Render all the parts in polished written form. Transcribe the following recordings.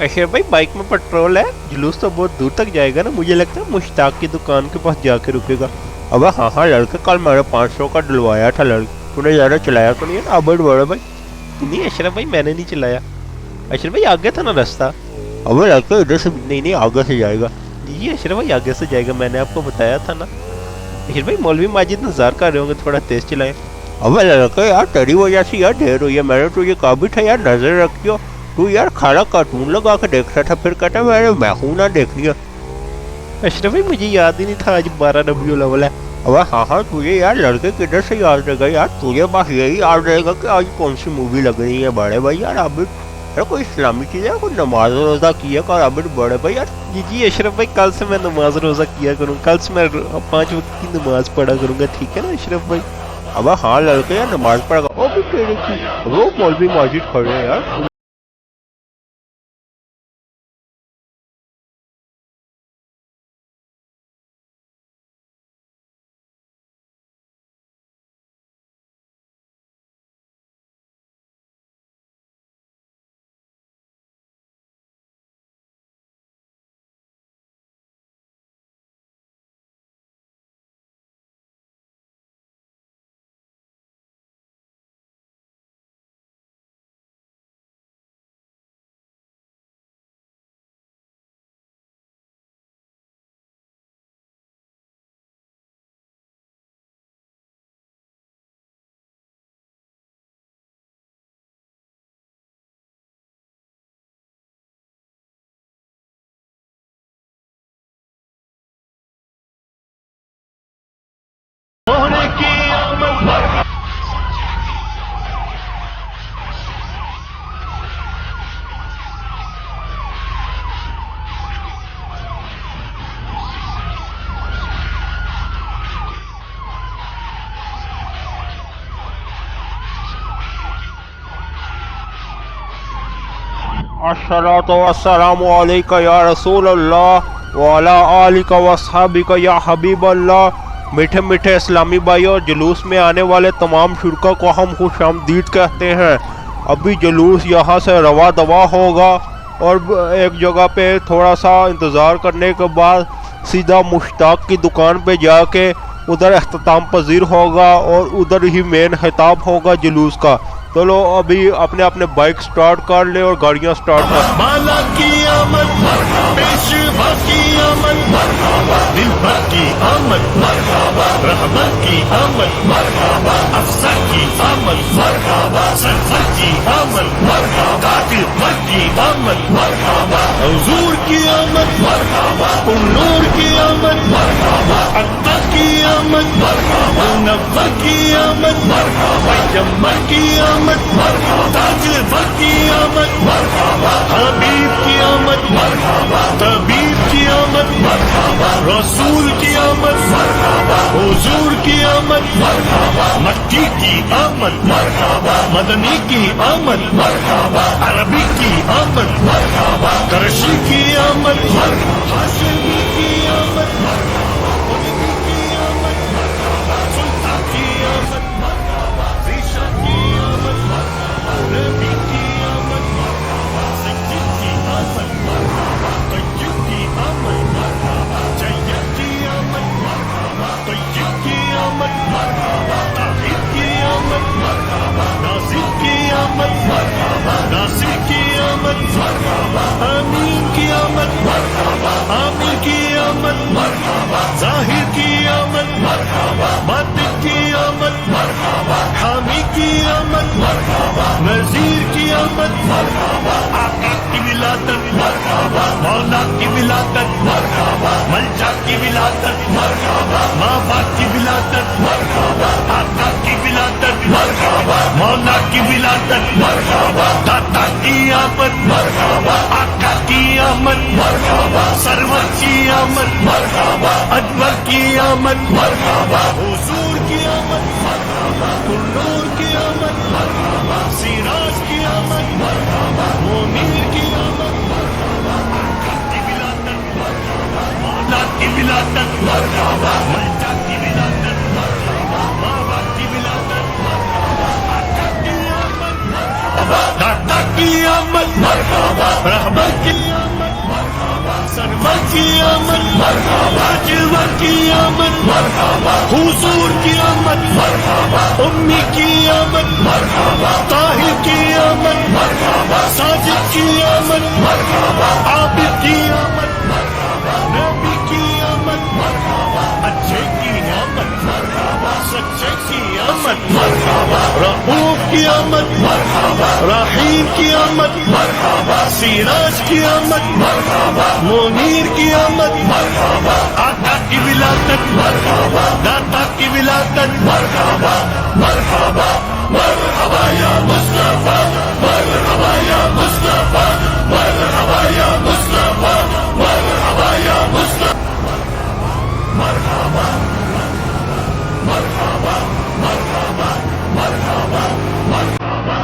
اشرف بھائی بائک میں پیٹرول ہے, جلوس تو بہت دور تک جائے گا نا, مجھے لگتا ہے مشتاق کی دکان کے پاس جا کے رکے گا. اب ہاں لڑکے, کل میں نے 500 کا ڈلوایا تھا لڑکے, تو نے زیادہ چلایا تو نہیں ہے نا ابڑ بڑے بھائی؟ نہیں اشرف بھائی میں نے نہیں چلایا, اشرف بھائی آگے تھا نا راستہ. اب لڑکے ادھر سے نہیں آگے سے جائے گا. جی اشرف بھائی آگے سے جائے گا, میں نے آپ کو بتایا تھا نا. اشرف بھائی مولوی ماجد نظار کر رہے ہوں گے, تھوڑا تیز چلائیں. اب لڑکے یار تیری وجہ سے یار ڈھیر ہوئی ہے, میں نے تجھے کہا بھی تھا یار نظر رکھیو, تو یار کھانا کارٹون لگا کے دیکھتا تھا, پھر کہتا میں ہوں نہ دیکھ لیا. اشرف بھائی مجھے یاد ہی نہیں تھا آج 12 ربیع الاول ہے. اب ہاں تجھے یار لڑکے کدھر سے یاد رہے گا یار, تجھے بس یہی یاد رہے گا کہ آج کون سی مووی لگ رہی ہے بڑے بھائی. یار اب کوئی اسلامی چیز ہے, کوئی نماز روزہ کیا کر اب بڑے بھائی یار. جی اشرف بھائی کل سے میں نماز روزہ کیا کروں, کل سے میں 5 وقت کی نماز پڑھا کروں گا, ٹھیک ہے نا اشرف بھائی؟ اب ہاں لڑکے یار نماز پڑھا گا. وہ بھی تیرے کی وہ مولوی ماجد کھڑے ہیں یار. الصلاۃ والسلام علیک یا رسول اللہ وعلی آلک واصحابک یا حبیب اللہ. میٹھے میٹھے اسلامی بھائیوں, جلوس میں آنے والے تمام شرکا کو ہم خوش آمدید کہتے ہیں. ابھی جلوس یہاں سے رواں دوا ہوگا اور ایک جگہ پہ تھوڑا سا انتظار کرنے کے بعد سیدھا مشتاق کی دکان پہ جا کے ادھر اختتام پذیر ہوگا اور ادھر ہی مین خطاب ہوگا جلوس کا. چلو ابھی اپنے اپنے بائک سٹارٹ کر لے اور گاڑیاں سٹارٹ کر. مالا کی آمد, پیشوا کی آمد, دل بھر کی آمد, رحمت کی آمد, افسر کی آمد, سرفر کی آمد, قاتل پر کی آمد, حضور کی آمد, نور کی آمد, اکبر کی آمد, منور کی آمد, پیغمبر کی آمد, تاجور کی آمد, حبیب کی آمد, طبیب کی آمد, رسول کی آمد, حضور کی آمد, مکی کی آمد, مدنی کی آمد, عربی کی آمد, کرشی کی آمد, ہاشمی کی آمد, سلطان کی آمد, ریشہ کی آمد, نبی کی آمد, سجد کی آمد, طیب کی آمد, جید کی آمد, طیب کی آمد, طاہر کی آمد, ناصر کی آمد, ناصر کی آمد, امین کی آمد, عامر کی آمد, ظاہر کی آمد, باطن کی آمد, حامی کی آمد, نذیر کی آمد, آقا کی ولادت, مولا کی ولادت, ملجا کی ولادت, ماں باپ کی ولادت, آقا کی ولادت, مولا کی ولادت, داتا کی آمد, آقا کی آمد, سرور کی آمد, اکبر کی آمد, حضور کی آمد, نور کی آمد, سراج کی آمد, منیر کی آمد, آقا کی ولادت, مولا کی ولادت, ملجا کی ولادت, ماں باپ کی ولادت, آقا کی آمد, داتا کی آمد مرحبا رہبر کی آمد مرحبا سرور کی آمد مرحبا جلوہ کی آمد مرحبا حضور کی آمد مرحبا امی کی آمد مرحبا طاہر کی آمد مرحبا ساجد کی آمد مرحبا عابد کی آمد مرحبا نبی کی آمد مرحبا اچھے کی آمد مرحبا سچے کی آمد مرحبا رؤوف کی آمد مرحبا رحیم کی آمد مرحبا سراج کی آمد مرحبا منیر کی آمد مرحبا آقا کی ولادت مرحبا داتا کی ولادت مرحبا مرحبا مرحبا یا مصطفیٰ مرحبا یا مصطفیٰ مرحبا یا مصطفیٰ مرحبا یا مصطفیٰ مرحبا مرحبا مرحبا مرحبا مرحبا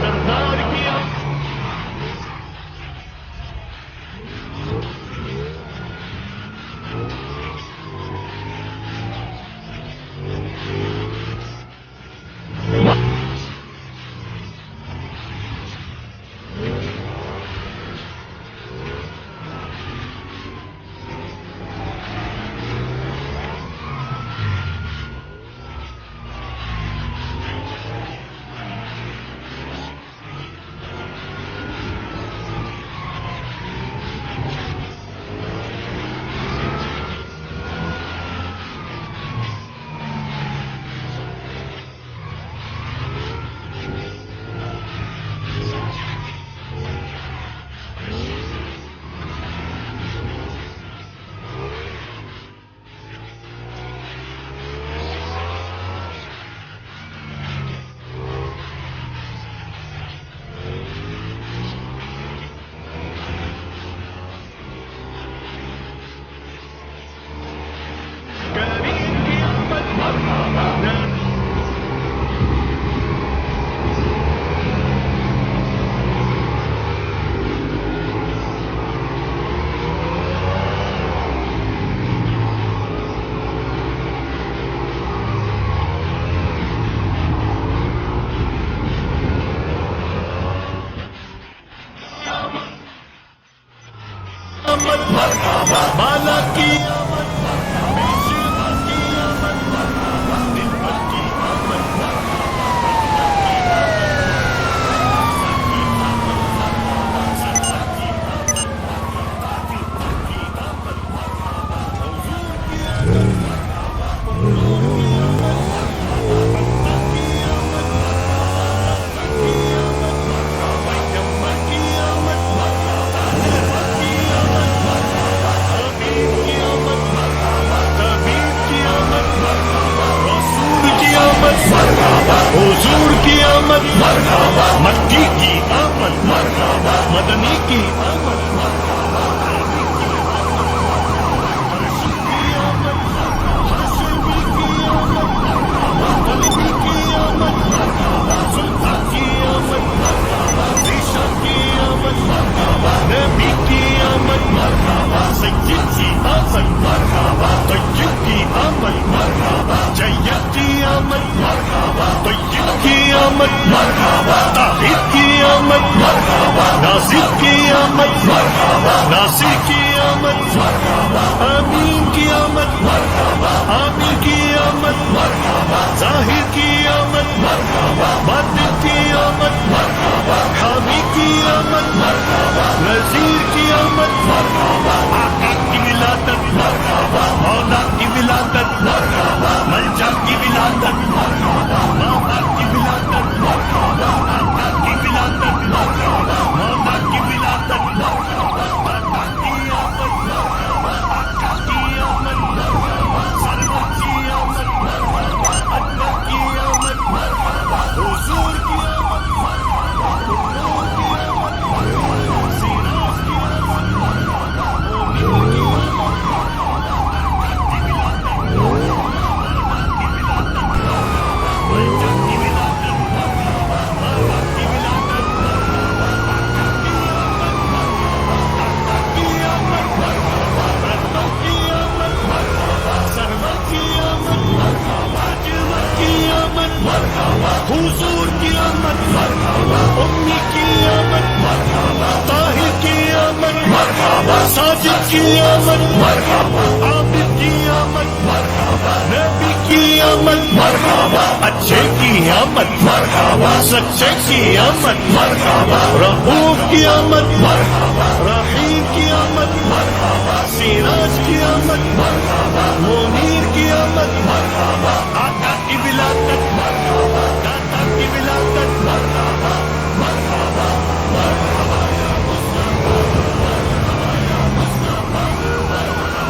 سردار کیا مرحبا بالا کی آمد مرحبا کی آمد مرحبا دلبر کی آمد حضور کی آمد مرحبا مکی کی آمد مرحبا مدنی کی آمد مرحبا ہاشمی کی آمد مطلبی کی آمد مرحبا سلطان کی آمد مرحبا ریشہ کی آمد مرحبا نبی کی آمد مرحبا سید کی آمد مرحبا طیب کی آمد مرحبا جید کی آمد مرحبا طیب کی آمد مرحبا طاہر کی آمد مرحبا ناصر کی آمد کی آمد مرحبا عابد کی آمد مرحبا نبی کی آمد مرحبا اچھے کی آمد مرحبا سچے کی آمد مرحبا رؤوف کی آمد مرحبا رحیم کی آمد مرحبا سراج کی آمد مرحبا منیر کی آمد مرحبا آقا کی ولادت مرحبا داتا کی ولادت مرحبا مرحبا مرحبا یا مصطفیٰ مرحبا یا مصطفیٰ مرحبا یا مصطفیٰ مرحبا یا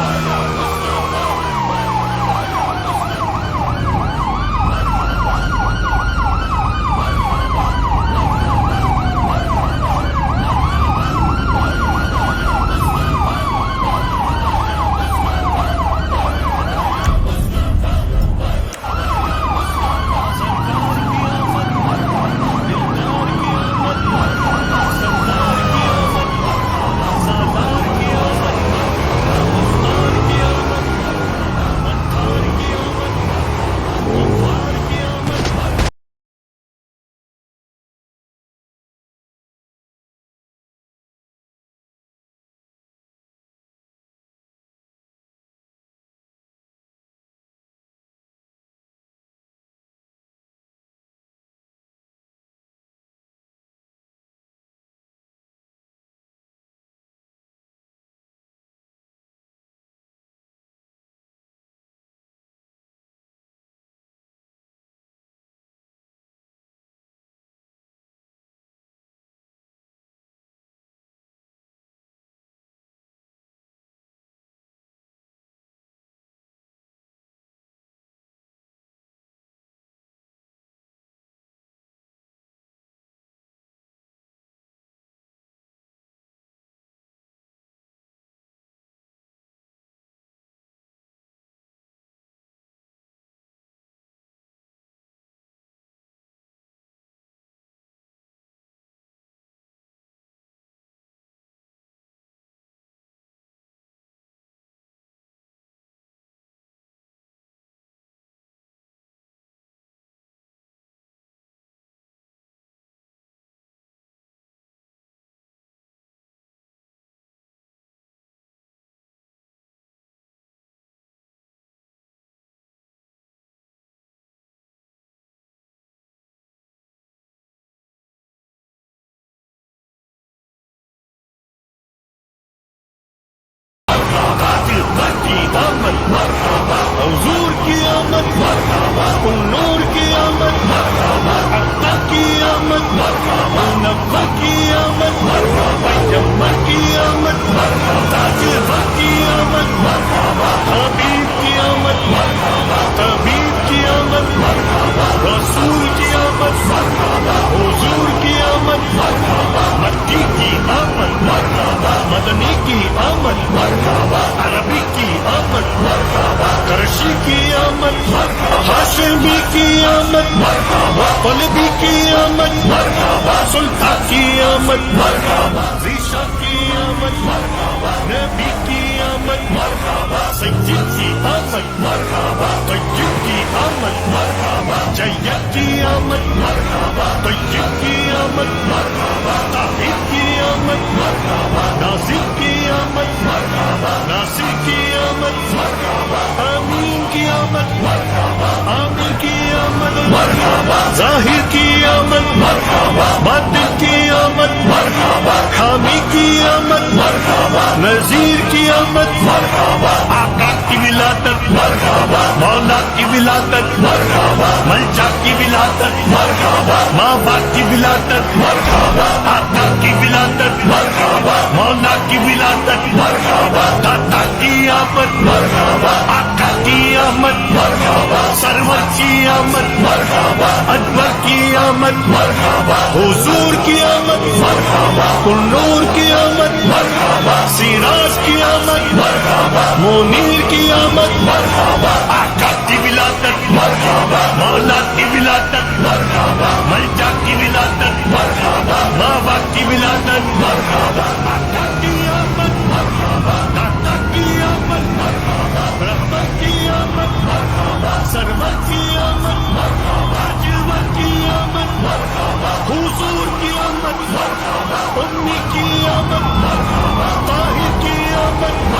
آمد مرحبا حضور کی آمد مرحبا نور کی آمد مرحبا عطا کی آمد مرحبا نبا کی آمد مرحبا جمع کی آمد مرحبا تاجر کی آمد مرحبا حبیب کی آمد مرحبا طبیب کی آمد مرحبا رسول کی آمد مرحبا حضور کی آمد مرحبا مکی کی آمد مرحبا مدنی کی آمد مرحبا عربی کی آمد مرحبا کرشی کی آمد مرحبا ہاشمی کی آمد مرحبا قلبی کی آمد مرحبا سلطان کی آمد مرحبا ریشا کی آمد مرحبا نبی کی آمد مرحبا سید کی آمد مرحبا طیب کی آمد مرحبا جید کی آمد مرحبا طیب کی آمد مرحبا طاہر کی آمد مرحبا ناصر کی آمد مرحبا ناصر کی آمد مرحبا آمین کی آمد مرحبا عامر کی آمد مرحبا ظاہر کی آمد مرحبا باطن کی آمد مرحبا حامی کی آمد مرحبا نذیر کی آمد مرحبا آقا کی ولادت مرحبا مولا کی ولادت مرحبا ملجا کی ولادت مرحبا ماں باپ کی ولادت مرحبا آقا کی ولادت مرحبا مولا کی ولادت مرحبا داتا کی آمد مرحبا آقا کی آمد مرحبا سرور کی آمد مرحبا اکبر کی آمد مرحبا حضور کی آمد مرحبا نور کی آمد مرحبا سراج کی آمد مرحبا منیر کی آمد مرحبا آقا کی ولادت مرحبا مولا کی ولادت مرحبا ملجا کی ولادت مرحبا بابا کی ولادت مرحبا آقا کی آمد مرحبا داتا کی آمد مرحبا رحمت کی آمد مرحبا سرور کی آمد مرحبا جلوہ کی آمد مرحبا حضور کی آمد مرحبا امی کی آمد مرحبا طاہر کی آمد مرحبا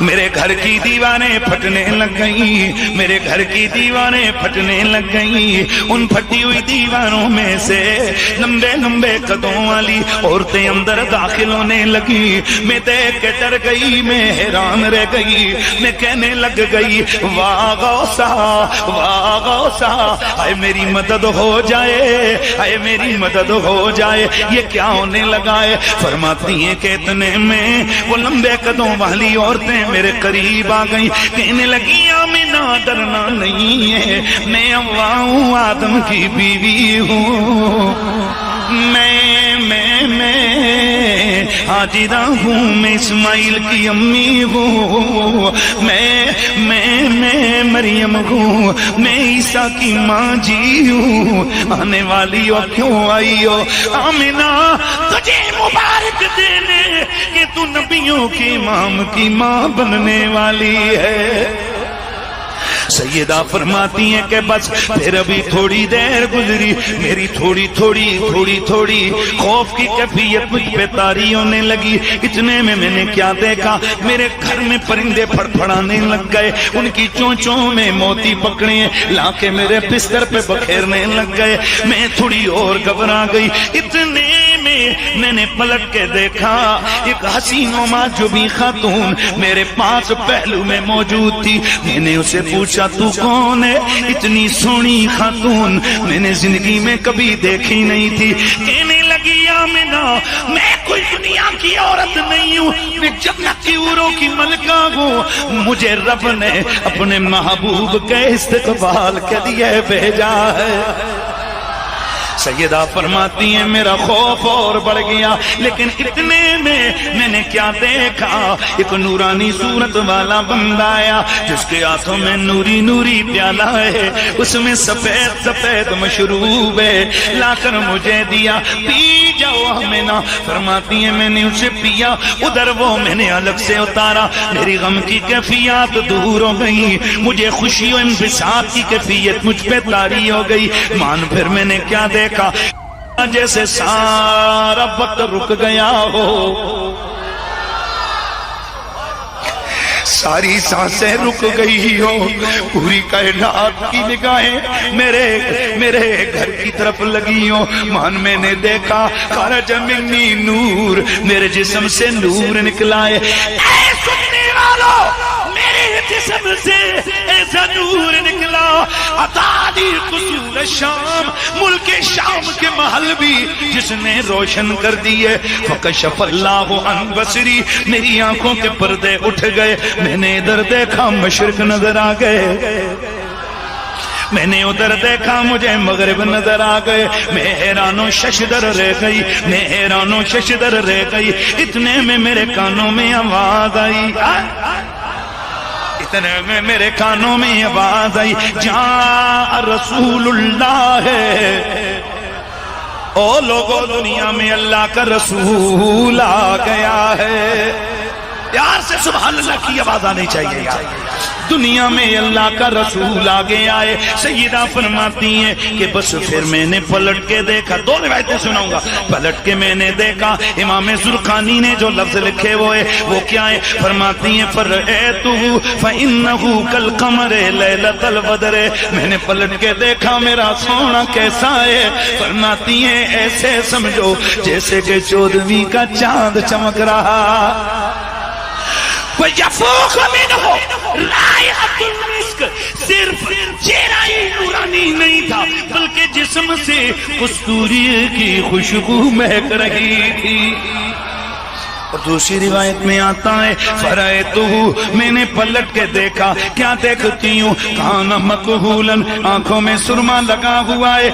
میرے گھر کی دیواریں پھٹنے لگ گئی، میرے گھر کی دیواریں پھٹنے لگ گئی۔ ان پھٹی ہوئی دیواروں میں سے لمبے لمبے قدوں والی عورتیں اندر داخل ہونے لگی۔ میں دیکھ کے ڈر گئی، میں حیران رہ گئی، میں کہنے لگ گئی واہ غوثا واہ غوثا، اے میری مدد ہو جائے، اے میری مدد ہو جائے۔ یہ کیا ہونے لگا ہے؟ فرماتی ہیں کہ اتنے میں وہ لمبے قدوں والی عورتیں میرے قریب آ گئی، کہنے لگی آمینہ ڈرنا نہیں ہے، میں حوا ہوں، آدم کی بیوی ہوں، میں حاجرہ ہوں، میں اسماعیل کی امی ہوں، میں مریم ہوں، میں عیسیٰ کی ماں جی ہوں، آنے والی ہو کیوں آئی ہو؟ آمینہ تجھے مبارک دینے کہ تو نبیوں کے امام کی ماں بننے والی ہے۔ سیدہ فرماتی ہیں کہ بس پھر ابھی تھوڑی دیر گزری، میری تھوڑی خوف کی کیفیت مجھ پہ طاری ہونے لگی۔ اتنے میں نے کیا دیکھا، میرے گھر میں پرندے پھڑپھڑانے لگ گئے، ان کی چونچوں میں موتی پکڑے لا کے میرے بستر پہ بکھیرنے لگ گئے۔ میں تھوڑی اور گھبرا گئی۔ اتنے میں نے پلٹ کے دیکھا، ایک حسین و معجوبی خاتون میرے پاس پہلو میں موجود تھی۔ میں نے اسے پوچھا تو کون ہے؟ اتنی سونی خاتون میں نے زندگی میں کبھی دیکھی نہیں تھی۔ کہنے لگی آمینہ میں کوئی دنیا کی عورت نہیں ہوں، میں جنت کی حوروں کی ملکہ ہوں، مجھے رب نے اپنے محبوب کے استقبال کے لیے بھیجا ہے۔ سیدہ فرماتی ہیں میرا خوف اور بڑھ گیا، لیکن اتنے میں نے کیا دیکھا، ایک نورانی صورت والا بندہ آیا جس کے ہاتھوں میں نوری پیالہ ہے، اس میں سفید مشروب ہے، لا کر مجھے دیا، پی جاؤ آمینہ۔ فرماتی ہیں میں نے اسے پیا، ادھر وہ میں نے الگ سے اتارا، میری غم کی کیفیات دور ہو گئی، مجھے خوشی و انبساط کی کیفیت مجھ پہ طاری ہو گئی۔ مان پھر میں نے کیا دیکھا، جیسے سارا وقت رک گیا ہو، ساری سانسیں رک گئی ہو، پوری کائنات کی نگاہیں میرے گھر کی طرف لگی ہو۔ مان میں نے دیکھا خرج منی نور، میرے جسم سے نور نکلا ہے۔ اے سننے والوں، میرے جسم سے ایسا نور نکلا، عطا دی قصور شام، ملک شام کے محل بھی جس نے روشن کر دیے۔ فکشف اللہ عن بصری، میری آنکھوں کے پردے اٹھ گئے، میں نے ادھر دیکھا مشرق نظر آ گئے، میں نے ادھر دیکھا مجھے مغرب نظر آ گئے، میں حیران و ششدر رہ گئی۔ اتنے میں میرے کانوں میں آواز آئی، اتنے میں میرے کانوں میں آواز آئی، جاء رسول اللہ ہے، او لوگوں دنیا میں اللہ کا رسول آ گیا ہے۔ پیار سے سبحان اللہ کی آواز آنی چاہیے یار۔ دنیا میں اللہ کا رسول آگے آئے۔ سیدہ فرماتی ہیں کہ بس پھر میں نے پلٹ کے دیکھا، دو روایتیں سناؤں گا، پلٹ کے میں نے دیکھا امام زرقانی نے جو لفظ لکھے ہوئے وہ کیا ہے؟ فرماتی ہیں فَرَأَيْتُهُ فَإِنَّهُ كَالْقَمَرِ لَيْلَةَ الْبَدْرِ، میں نے پلٹ کے دیکھا میرا سونا کیسا ہے؟ فرماتی ہیں ایسے سمجھو جیسے کہ 14ویں کا چاند چمک رہا۔ وَيَفُوقُ مِنْهُ رَائِحَةُ الْمِسْكِ، صرف چہرہ ہی نورانی نہیں تھا بلکہ جسم سے کستوری کی خوشبو مہک رہی تھی۔ اور دوسری روایت میں آتا ہے فَرَأَيْتُهُ، میں نے پلٹ کے دیکھا، کیا دیکھتی ہوں؟ کَانَ مَكْحُولًا، آنکھوں میں سرما لگا ہوا ہے۔